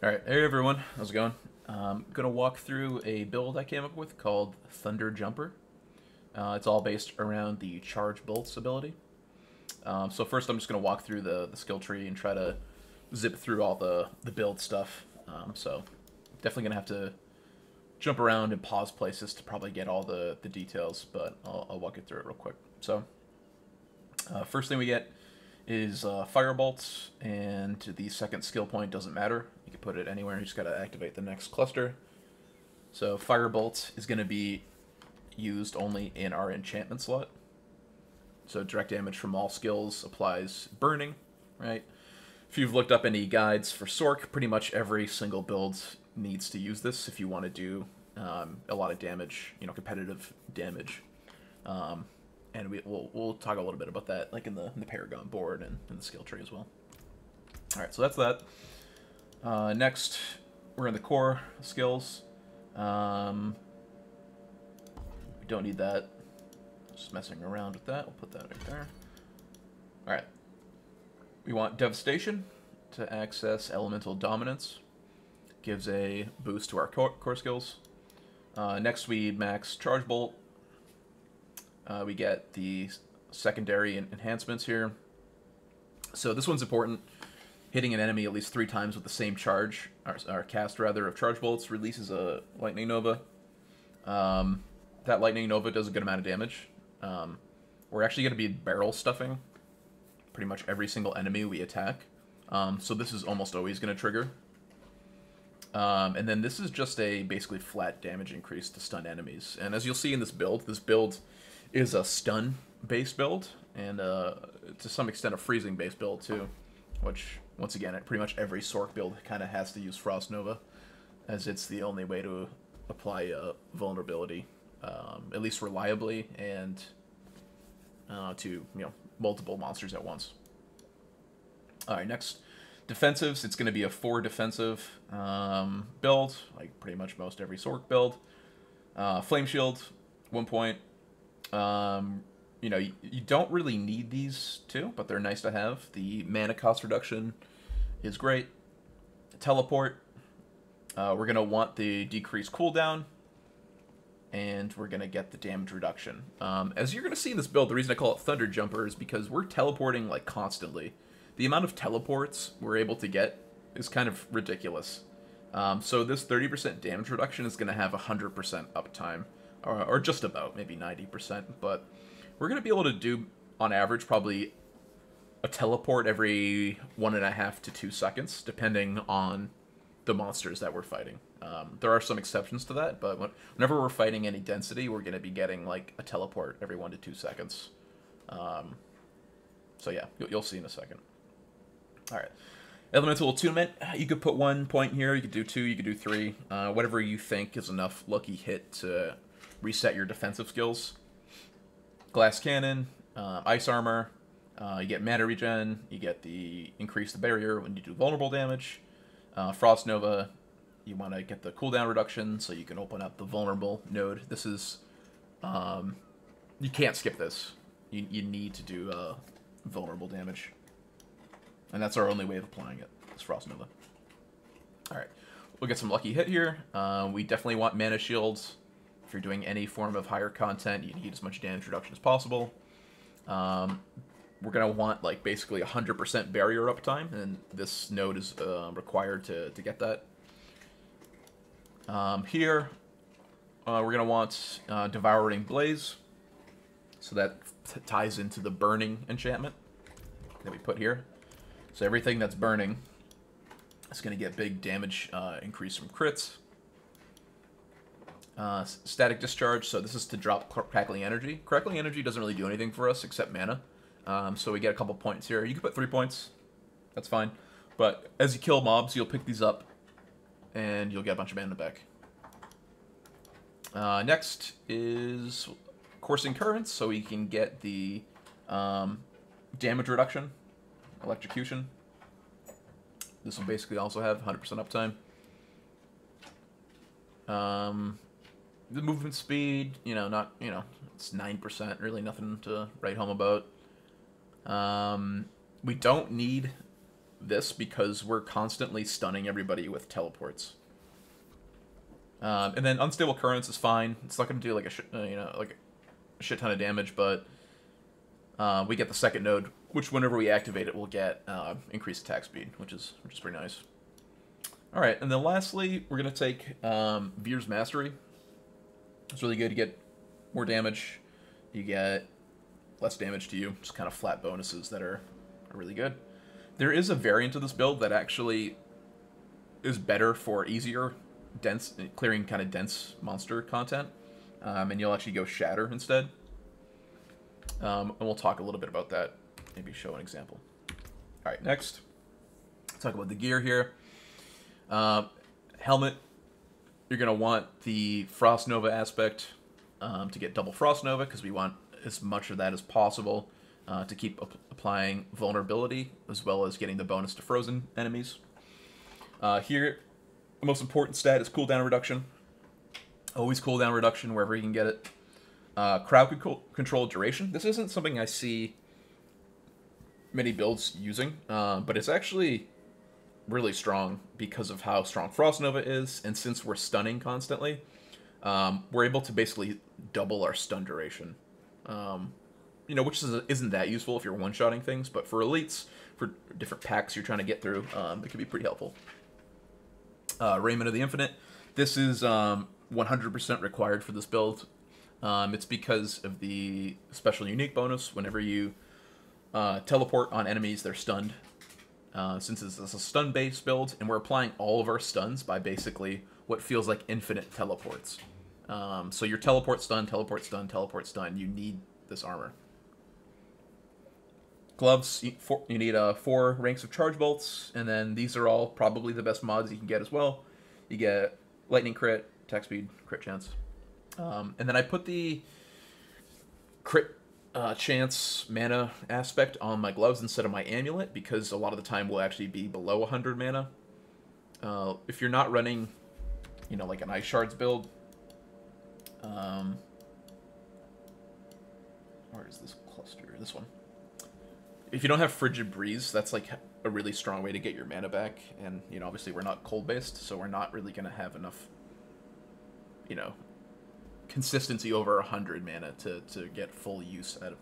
Alright, hey everyone, how's it going? I'm gonna walk through a build I came up with called Thunder Jumper. It's all based around the Charge Bolts ability. So first I'm just gonna walk through the skill tree and try to zip through all the build stuff. So definitely gonna have to jump around and pause places to probably get all the details, but I'll walk you through it real quick. So first thing we get is fire bolts, and the second skill point doesn't matter. You can put it anywhere. You just got to activate the next cluster. So fire bolt is going to be used only in our enchantment slot. So direct damage from all skills applies burning, right? If you've looked up any guides for Sorc, pretty much every single build needs to use this if you want to do a lot of damage, competitive damage. And we'll talk a little bit about that, like in the Paragon board and in the skill tree as well. All right, so that's that. Next, we're in the core skills. We don't need that. Just messing around with that. We'll put that right there. All right. We want Devastation to access Elemental Dominance. Gives a boost to our core skills. Next, we max Charge Bolt. We get the secondary enhancements here. So this one's important. Hitting an enemy at least 3 times with the same charge, or cast rather, of Charge Bolts releases a Lightning Nova. That Lightning Nova does a good amount of damage. We're actually going to be barrel stuffing pretty much every single enemy we attack. So this is almost always going to trigger. And then this is just a basically flat damage increase to stun enemies. And as you'll see in this build is a stun-based build, and to some extent a freezing-based build too, which, once again, pretty much every Sorc build kind of has to use Frost Nova, as it's the only way to apply vulnerability, at least reliably, and to multiple monsters at once. Alright, next. Defensives, it's going to be a 4 defensive build, like pretty much most every Sorc build. Flame Shield, 1 point. You don't really need these two, but they're nice to have. The mana cost reduction is great. Teleport, we're going to want the decreased cooldown, and we're going to get the damage reduction. As you're going to see in this build, the reason I call it Thunder Jumper is because we're teleporting like constantly. The amount of teleports we're able to get is kind of ridiculous. So this 30% damage reduction is going to have 100% uptime. Or just about, maybe 90%, but we're going to be able to do, on average, probably a teleport every 1.5 to 2 seconds, depending on the monsters that we're fighting. There are some exceptions to that, but whenever we're fighting any density, we're going to be getting, like, a teleport every 1 to 2 seconds. So yeah, you'll see in a second. Alright. Elemental Attunement, you could put 1 point here, you could do 2, you could do 3, whatever you think is enough lucky hit to reset your defensive skills. Glass Cannon, Ice Armor, you get mana regen, you get the increase the barrier when you do vulnerable damage. Frost Nova, you want to get the cooldown reduction so you can open up the vulnerable node. This is, you can't skip this. You need to do vulnerable damage. And that's our only way of applying it, is Frost Nova. Alright, we'll get some lucky hit here. We definitely want mana shields. If you're doing any form of higher content, you need as much damage reduction as possible. We're going to want, like, basically 100% barrier uptime, and this node is required to get that. Here, we're going to want Devouring Blaze, so that ties into the burning enchantment that we put here. So everything that's burning is going to get big damage increase from crits. Static Discharge, so this is to drop Crackling Energy. Crackling Energy doesn't really do anything for us except mana, so we get a couple points here. You can put 3 points, that's fine. But as you kill mobs, you'll pick these up, and you'll get a bunch of mana back. Next is Coursing Currents, so we can get the damage reduction, Electrocution. This will basically also have 100% uptime. The movement speed, it's 9%, really nothing to write home about. We don't need this because we're constantly stunning everybody with teleports. And then unstable currents is fine. It's not going to do like a shit ton of damage, but we get the second node, which whenever we activate it, we'll get increased attack speed, which is pretty nice. All right, and then lastly, we're going to take Veer's Mastery. It's really good. You get more damage. You get less damage to you. Just kind of flat bonuses that are really good. There is a variant of this build that actually is better for easier, dense, clearing kind of dense monster content. And you'll actually go Shatter instead. And we'll talk a little bit about that. Maybe show an example. All right, next. Let's talk about the gear here. Helmet. You're going to want the Frost Nova aspect to get double Frost Nova, because we want as much of that as possible to keep applying vulnerability, as well as getting the bonus to frozen enemies. Here, the most important stat is cooldown reduction. Always cooldown reduction wherever you can get it. Crowd control duration. This isn't something I see many builds using, but it's actually really strong because of how strong Frost Nova is, and since we're stunning constantly, we're able to basically double our stun duration. Which isn't that useful if you're one-shotting things, but for elites, for different packs you're trying to get through, it can be pretty helpful. Raiment of the Infinite. This is 100% required for this build. It's because of the special unique bonus. Whenever you teleport on enemies, they're stunned. Since it's a stun-based build, and we're applying all of our stuns by basically what feels like infinite teleports. So your teleport stun, teleport stun, teleport stun. You need this armor. Gloves, you need 4 ranks of charge bolts, and then these are all probably the best mods you can get as well. You get lightning crit, attack speed, crit chance. And then I put the crit chance mana aspect on my gloves instead of my amulet, because a lot of the time we'll actually be below 100 mana. If you're not running, like an Ice Shards build, where is this cluster? This one. If you don't have Frigid Breeze, that's like a really strong way to get your mana back. And, obviously we're not cold-based, so we're not really going to have enough, consistency over 100 mana to get full use out of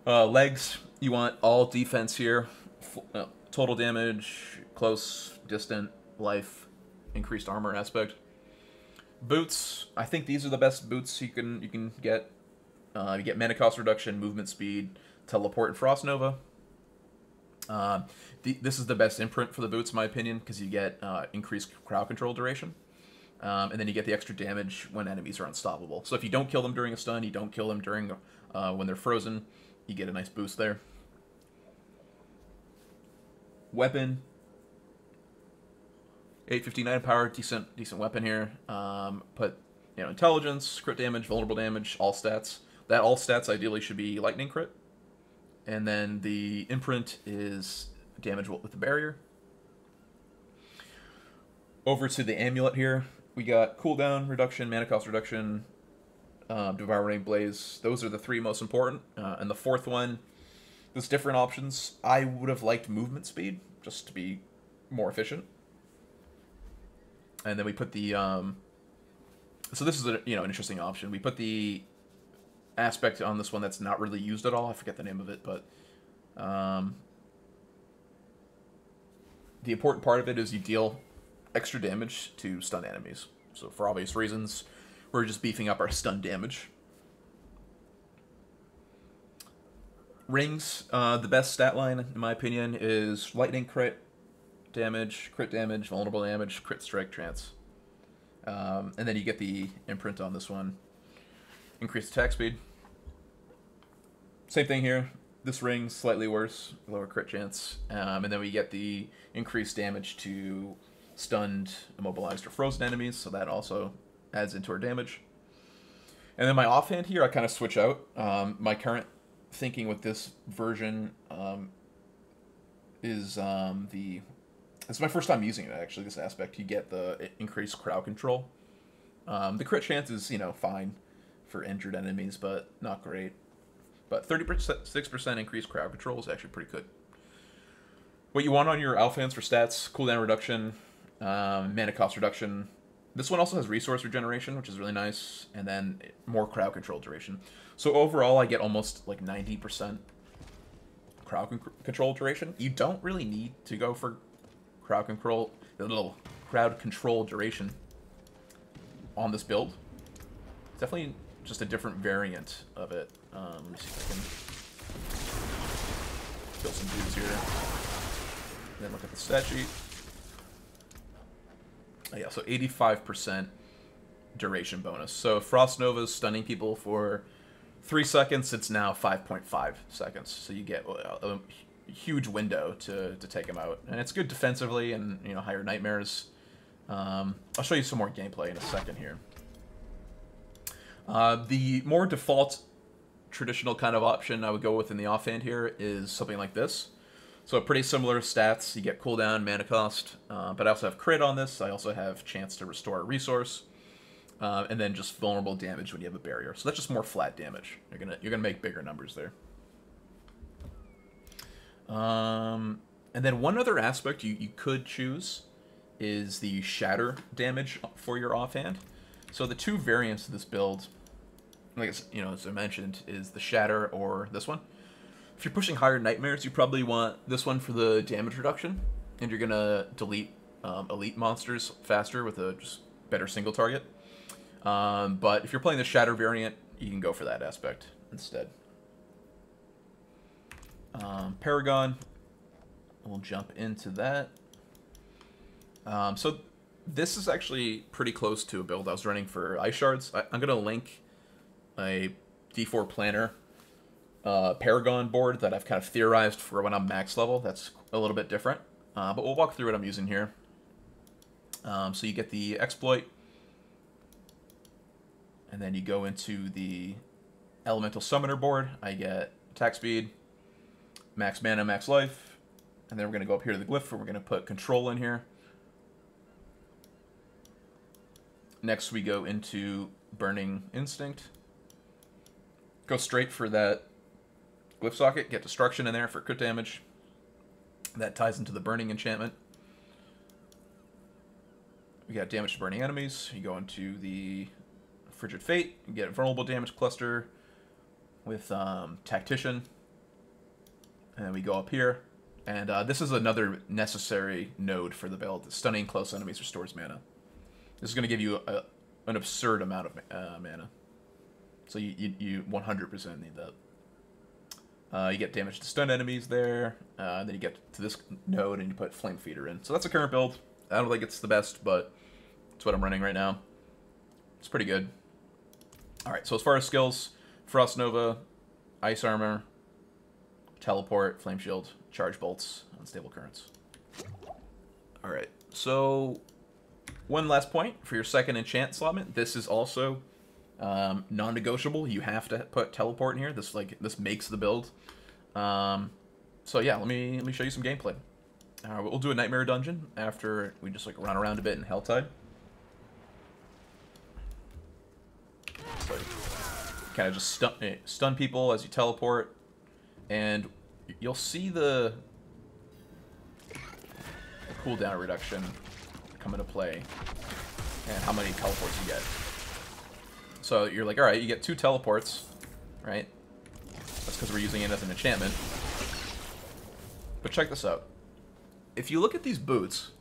that. Legs, you want all defense here. Total damage, close, distant, life, increased armor aspect. Boots, I think these are the best boots you can get. You get mana cost reduction, movement speed, teleport, and Frost Nova. This is the best imprint for the boots, in my opinion, because you get increased crowd control duration. And then you get the extra damage when enemies are unstoppable. So if you don't kill them during a stun, you don't kill them during when they're frozen, you get a nice boost there. Weapon, 859 power, decent weapon here. Put intelligence, crit damage, vulnerable damage, all stats. That all stats ideally should be lightning crit. And then the imprint is damage with the barrier. Over to the amulet here. We got cooldown reduction, mana cost reduction, devouring blaze. Those are the 3 most important. And the 4th one, there's different options. I would have liked movement speed just to be more efficient. And then we put the so this is an interesting option. We put the aspect on this one that's not really used at all. I forget the name of it, but the important part of it is you deal extra damage to stun enemies. So for obvious reasons, we're just beefing up our stun damage. Rings, the best stat line, in my opinion, is lightning crit damage, vulnerable damage, crit strike chance. And then you get the imprint on this one. Increased attack speed. Same thing here. This ring, slightly worse, lower crit chance. And then we get the increased damage to stunned, immobilized, or frozen enemies, so that also adds into our damage. And then my offhand here, I kind of switch out. My current thinking with this version is it's my first time using it, actually, this aspect. You get the increased crowd control. The crit chance is, fine for injured enemies, but not great. But 36% increased crowd control is actually pretty good. What you want on your Alphans for stats: cooldown reduction, mana cost reduction. This one also has resource regeneration, which is really nice, and then more crowd control duration. So overall, I get almost like 90% control duration. You don't really need to go for crowd control duration on this build. It's definitely just a different variant of it. Let me see if I can kill some dudes here. And then look at the stat sheet. Oh, yeah, so 85% duration bonus. So Frost Nova's stunning people for 3 seconds. It's now 5.5 seconds. So you get a huge window to take them out, and it's good defensively and higher nightmares. I'll show you some more gameplay in a second here. The more default traditional kind of option I would go with in the offhand here is something like this. So pretty similar stats. You get cooldown, mana cost, but I also have crit on this. I also have chance to restore a resource, and then just vulnerable damage when you have a barrier. So that's just more flat damage. You're gonna make bigger numbers there. And then one other aspect you could choose is the shatter damage for your offhand. So the two variants of this build, like as I mentioned, is the shatter or this one. If you're pushing higher nightmares, you probably want this one for the damage reduction, and you're gonna delete elite monsters faster with a just better single target. But if you're playing the shatter variant, you can go for that aspect instead. Paragon, we'll jump into that. So this is actually pretty close to a build I was running for Ice Shards. I'm gonna link a D4 planner Paragon board that I've kind of theorized for when I'm max level. That's a little bit different, but we'll walk through what I'm using here. So you get the exploit, and then you go into the elemental summoner board. I get attack speed, max mana, max life, and then we're going to go up here to the glyph, and we're going to put control in here. Next we go into Burning Instinct. Go straight for that glyph socket, get destruction in there for crit damage. That ties into the burning enchantment. We got damage to burning enemies. You go into the Frigid Fate, you get a vulnerable damage cluster with Tactician. And then we go up here. And this is another necessary node for the build. Stunning close enemies restores mana. This is going to give you an absurd amount of mana. So you 100% need that. You get damage to stun enemies there. Then you get to this node and you put Flame Feeder in. So that's a current build. I don't think it's the best, but it's what I'm running right now. It's pretty good. Alright, so as far as skills, Frost Nova, Ice Armor, Teleport, Flame Shield, Charge Bolts, Unstable Currents. Alright, so one last point for your second enchant slotment. This is also non-negotiable. You have to put Teleport in here. This makes the build. So yeah, let me show you some gameplay. We'll do a Nightmare Dungeon after we just run around a bit in Helltide. So kind of just stun people as you teleport, and you'll see the cooldown reduction come into play and how many teleports you get. So you're like, alright, you get 2 teleports, right? That's because we're using it as an enchantment. But check this out. If you look at these boots,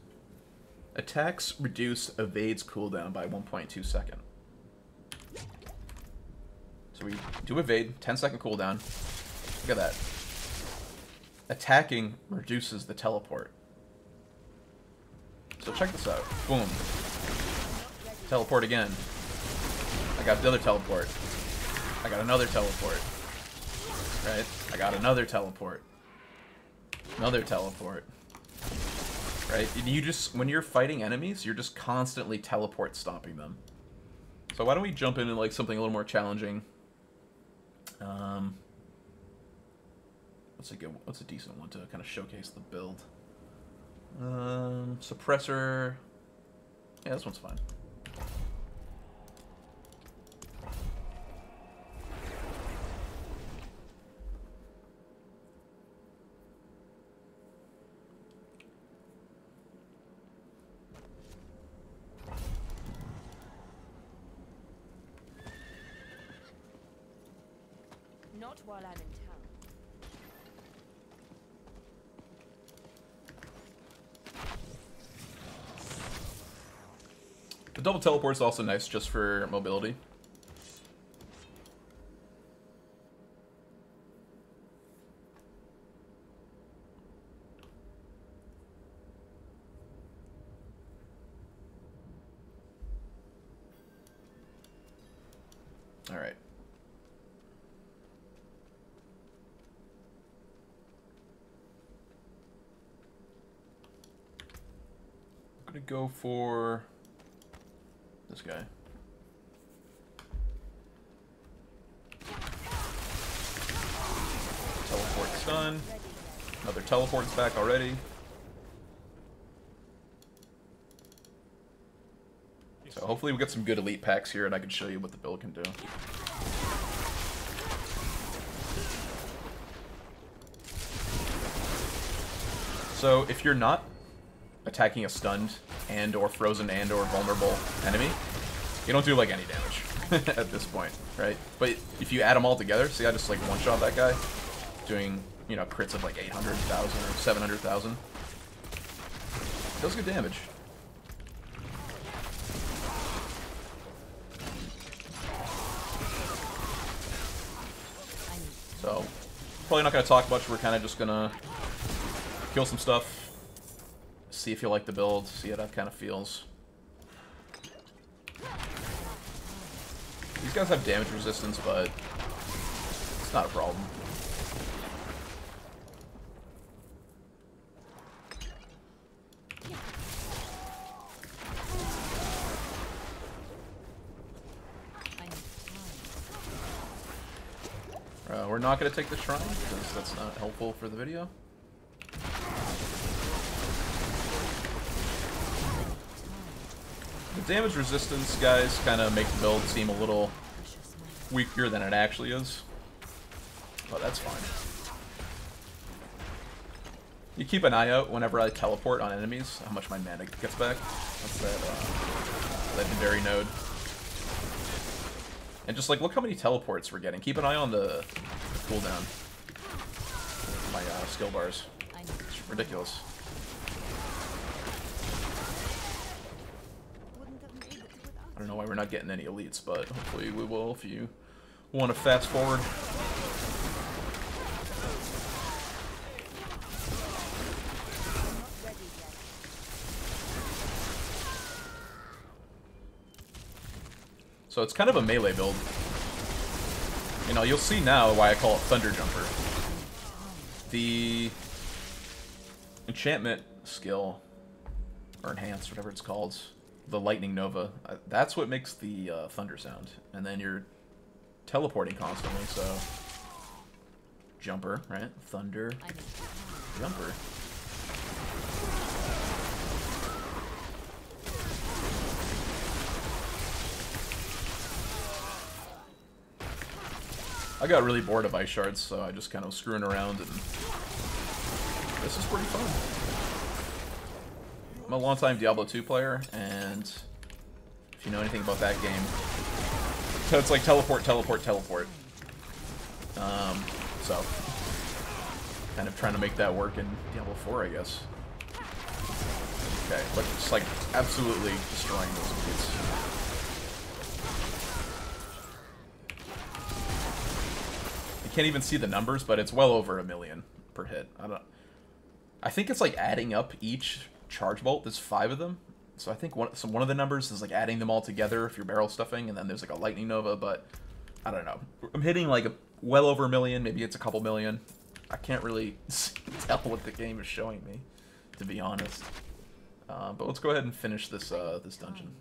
attacks reduce evades cooldown by 1.2 seconds. So we do evade, 10-second cooldown. Look at that. Attacking reduces the teleport. So check this out. Boom. Teleport again. I got the other teleport. I got another teleport. Right? I got another teleport. Another teleport. Right? And you just, when you're fighting enemies, you're just constantly teleport stomping them. So why don't we jump into something a little more challenging? What's a decent one to kind of showcase the build? Suppressor. Yeah, this one's fine. Not while I'm in town. The double teleport is also nice just for mobility. All right. I'm gonna go for this guy. Teleport's done. Another teleport's back already. So hopefully we get some good elite packs here and I can show you what the build can do. So if you're not attacking a stunned and or frozen and or vulnerable enemy, you don't do like any damage at this point, right? But if you add them all together, see I just like one-shot that guy, doing, you know, crits of like 800,000 or 700,000. Does good damage. So, probably not going to talk much, we're kind of just going to kill some stuff, see if you like the build, see how that kind of feels. These guys have damage resistance, but it's not a problem. We're not going to take the shrine, because that's not helpful for the video. The damage resistance guys kind of make the build seem a little weaker than it actually is. But that's fine. You keep an eye out whenever I teleport on enemies, how much my mana gets back. That's that legendary node. And just like, look how many teleports we're getting. Keep an eye on the cooldown. My skill bars. It's ridiculous. I don't know why we're not getting any elites, but hopefully we will if you want to fast forward. So it's kind of a melee build. You know, you'll see now why I call it Thunder Jumper. The enchantment skill, or enhance, whatever it's called, the Lightning Nova, that's what makes the thunder sound. And then you're teleporting constantly, so jumper, right? Thunder, jumper. I got really bored of ice shards, so I just kind of was screwing around, and this is pretty fun. I'm a long-time Diablo 2 player, and if you know anything about that game, so it's like teleport, teleport, teleport. So, kind of trying to make that work in Diablo 4, I guess. Okay, but just like absolutely destroying those elites. You can't even see the numbers, but it's well over 1 million per hit. I think it's like adding up each charge bolt. There's 5 of them, so I think one of the numbers is like adding them all together if you're barrel stuffing, and then there's like a lightning nova. But I don't know. I'm hitting like well over 1 million. Maybe it's a couple million. I can't really tell what the game is showing me, to be honest. But let's go ahead and finish this this dungeon.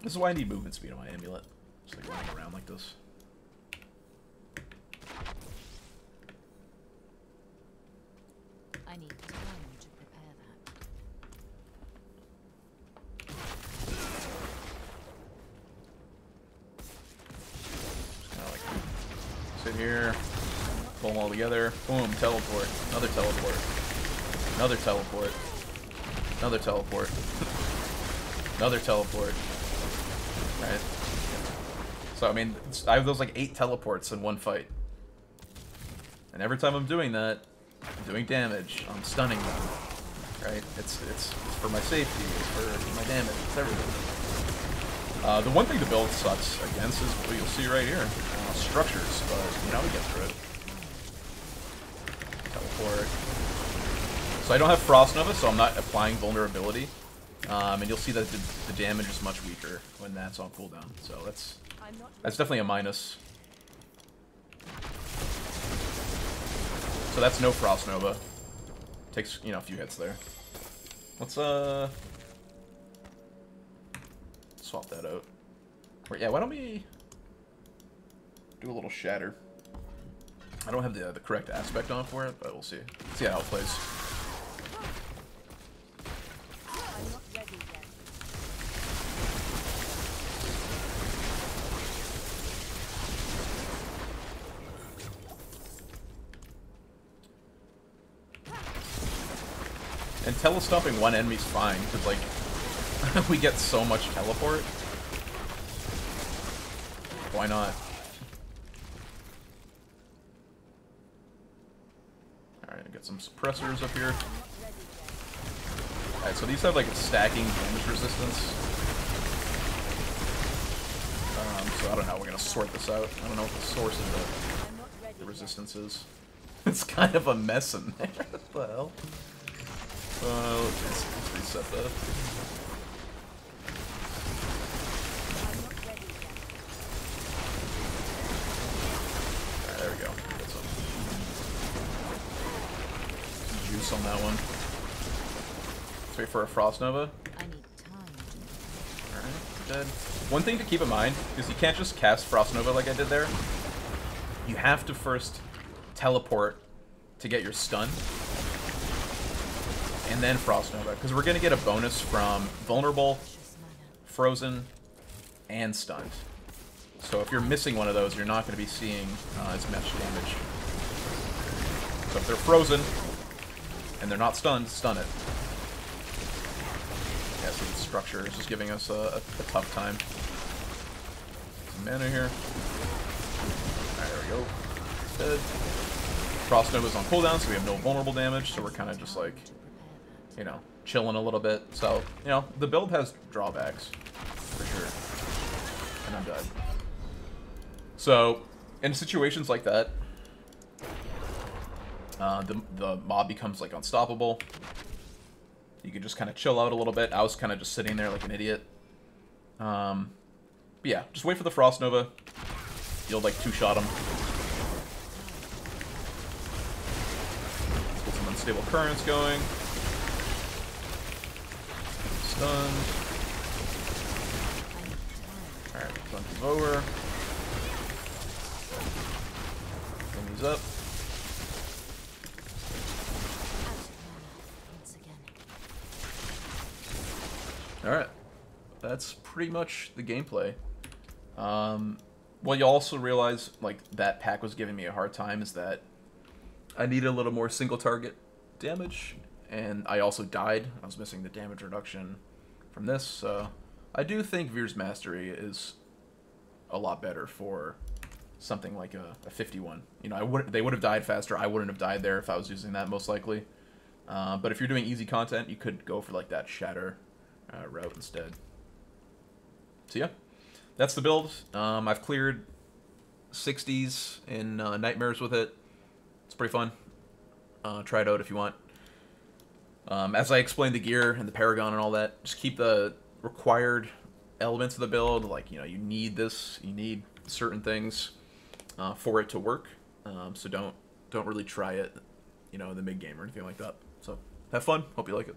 This is why I need movement speed on my amulet. Just like running around like this. I need time to prepare that. Just kind of like sit here, pull them all together, boom, teleport, another teleport, another teleport, another teleport, another teleport. Right? So, I mean, I have those like 8 teleports in one fight. And every time I'm doing that, I'm doing damage. I'm stunning them. Right? It's for my safety. It's for my damage. It's everything. The one thing the build sucks against is what you'll see right here. Structures. But, you know, we get through it. Teleport. So I don't have Frost Nova, so I'm not applying vulnerability. And you'll see that the damage is much weaker when that's on cooldown. So that's definitely a minus. So that's no Frost Nova. Takes, you know, a few hits there. Let's swap that out. Or, yeah, why don't we do a little Shatter? I don't have the correct aspect on for it, but we'll see. See how it plays. And telestopping one enemy's fine, because, like, we get so much teleport. Why not? Alright, get some suppressors up here. Alright, so these have, like, stacking damage resistance. So I don't know how we're gonna sort this out. I don't know what the source of the resistance is. It's kind of a mess in there. What the hell? Let's reset that. Alright, there we go. Get some juice on that one. Let's wait for a Frost Nova. Alright, dead. One thing to keep in mind is you can't just cast Frost Nova like I did there. You have to first teleport to get your stun. And then Frost Nova, because we're going to get a bonus from Vulnerable, Frozen, and Stunned. So if you're missing one of those, you're not going to be seeing as much damage. So if they're Frozen, and they're not stunned, stun it. Yeah, so the structure is just giving us a tough time. Some mana here. Alright, there we go. Dead. Frost Nova's on cooldown, so we have no vulnerable damage, so we're kind of just like, you know, chilling a little bit. So, you know, the build has drawbacks, for sure. And I'm dead. So, in situations like that, the mob becomes, like, unstoppable. You can just kind of chill out a little bit. I was kind of just sitting there like an idiot. But yeah, just wait for the Frost Nova. You'll, like, two-shot him. Get some unstable currents going. Stunned. Alright, Stunned is over. Bring these up. Alright. That's pretty much the gameplay. What you also realize, like, that pack was giving me a hard time is that I needed a little more single target damage, and I also died. I was missing the damage reduction from this, so I do think Veer's Mastery is a lot better for something like a 51. You know, they would have died faster. I wouldn't have died there if I was using that, most likely. But if you're doing easy content, you could go for, like, that Shatter route instead. So yeah, that's the build. I've cleared 60s in Nightmares with it. It's pretty fun. Try it out if you want. As I explained the gear and the Paragon and all that, just keep the required elements of the build. Like, you know, you need this, you need certain things for it to work. So don't really try it, you know, in the mid game or anything like that. So have fun. Hope you like it.